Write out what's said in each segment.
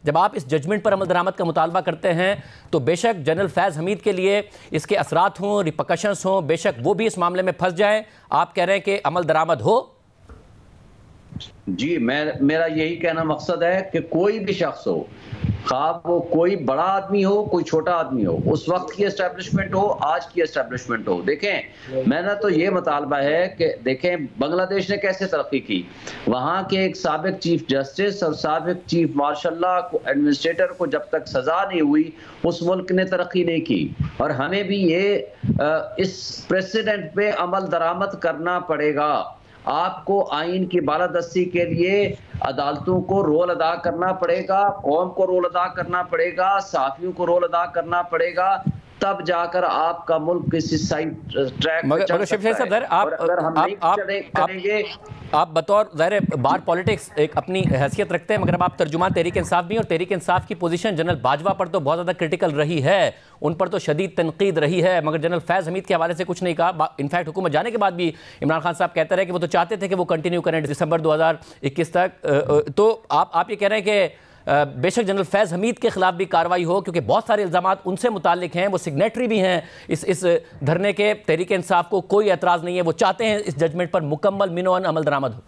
जब आप इस जजमेंट पर अमल दरामद का मुतालबा करते हैं तो बेशक जनरल फैज़ हमीद के लिए इसके असरात हों, रिपकशंस हों, बेशक वो भी इस मामले में फंस जाएं। आप कह रहे हैं कि अमल दरामद हो? जी, मेरा यही कहना मकसद है कि कोई भी शख्स हो, खा वो कोई बड़ा आदमी हो, कोई छोटा आदमी हो, उस वक्त की एस्टेब्लिशमेंट हो, आज की एस्टेब्लिशमेंट हो। देखें, मेरा तो ये मुतालबा है कि देखें बांग्लादेश ने कैसे तरक्की की। वहाँ के एक साबिक चीफ जस्टिस और साबिक चीफ मार्शल को एडमिनिस्ट्रेटर को जब तक सजा नहीं हुई, उस मुल्क ने तरक्की नहीं की। और हमें भी ये इस प्रेसिडेंट पे अमल दरामद करना पड़ेगा। आपको आइन की बालादस्ती के लिए अदालतों को रोल अदा करना पड़ेगा, कौम को रोल अदा करना पड़ेगा, सहाफियों को रोल अदा करना पड़ेगा, तब जाकर आपका मुल्क किसी साइड ट्रैक पर चल सकता है। और अगर हम नहीं करेंगे, आप बतौर ज़ाहिर बार पॉलिटिक्स एक अपनी हैसियत रखते हैं, मगर अब आप तर्जुमान तहरीक इंसाफ भी हैं और तहरीक इंसाफ की पोजीशन जनरल बाजवा पर तो बहुत ज़्यादा क्रिटिकल रही है, उन पर तो शदीद तनकीद रही है, मगर जनरल फैज़ हमीद के हवाले से कुछ नहीं कहा। इनफैक्ट हुकूमत जाने के बाद भी इमरान खान साहब कहते रहे कि वो तो चाहते थे कि वो कंटिन्यू करें दिसंबर 2021 तक। तो आप ये कह रहे हैं कि बेशक जनरल फैज़ हमीद के खिलाफ भी कार्रवाई हो, क्योंकि बहुत सारे इल्ज़ामात उनसे मुतालिक हैं, वो सिग्नेटरी भी हैं इस धरने के। तहरीक इंसाफ को कोई एतराज़ नहीं है, वो चाहते हैं इस जजमेंट पर मुकम्मल मिनोअन अमल दरामद हो।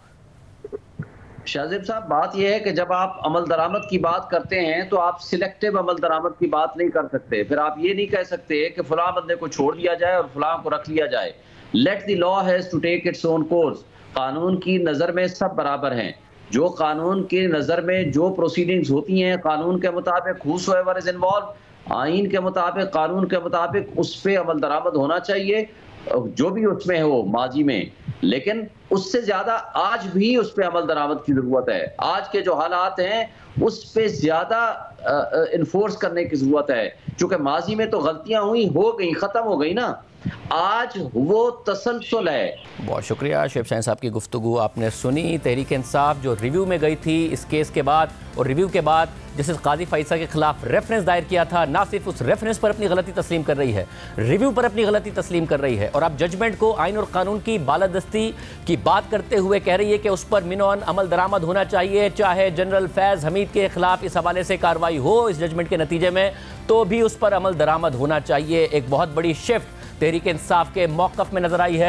शाहजेब साहब, बात यह है कि जब आप अमल दरामद की बात करते हैं तो आप सिलेक्टिव अमल दरामद की बात नहीं कर सकते। फिर आप ये नहीं कह सकते कि फलां बंदे को छोड़ दिया जाए और फलां को रख लिया जाए। Let the law has to take its own course. कानून की नज़र में सब बराबर हैं। जो कानून की नज़र में जो प्रोसीडिंग्स होती हैं, कानून के मुताबिक हूसोएवर इज इन्वॉल्व, आइन के मुताबिक, कानून के मुताबिक उस पर अमल दरामद होना चाहिए, जो भी उसमें हो माजी में। लेकिन उससे ज्यादा आज भी उस पर अमल दरामद की जरूरत है। आज के जो हालात हैं उस पर ज्यादा इन्फोर्स करने की जरूरत है, क्योंकि माजी में तो गलतियां हुई, हो गई, खत्म हो गई ना। आज वो तसलसल है। बहुत शुक्रिया शुएब शाहीन साहब की गुफ्तगू आपने सुनी। तहरीक इंसाफ जो रिव्यू में गई थी इस केस के बाद, और रिव्यू के बाद जस्टिस काजी फैसल के खिलाफ रेफरेंस दायर किया था, ना सिर्फ उस रेफरेंस पर अपनी गलती तस्लीम कर रही है, रिव्यू पर अपनी गलती तस्लीम कर रही है, और अब जजमेंट को आइन और कानून की बालादस्ती की बात करते हुए कह रही है कि उस पर मिनोअन अमल दरामद होना चाहिए, चाहे जनरल फैज़ हमीद के खिलाफ इस हवाले से कार्रवाई हो इस जजमेंट के नतीजे में, तो भी उस पर अमल दरामद होना चाहिए। एक बहुत बड़ी शिफ्ट तहरीक इंसाफ के मौक़िफ़ में नजर आई है।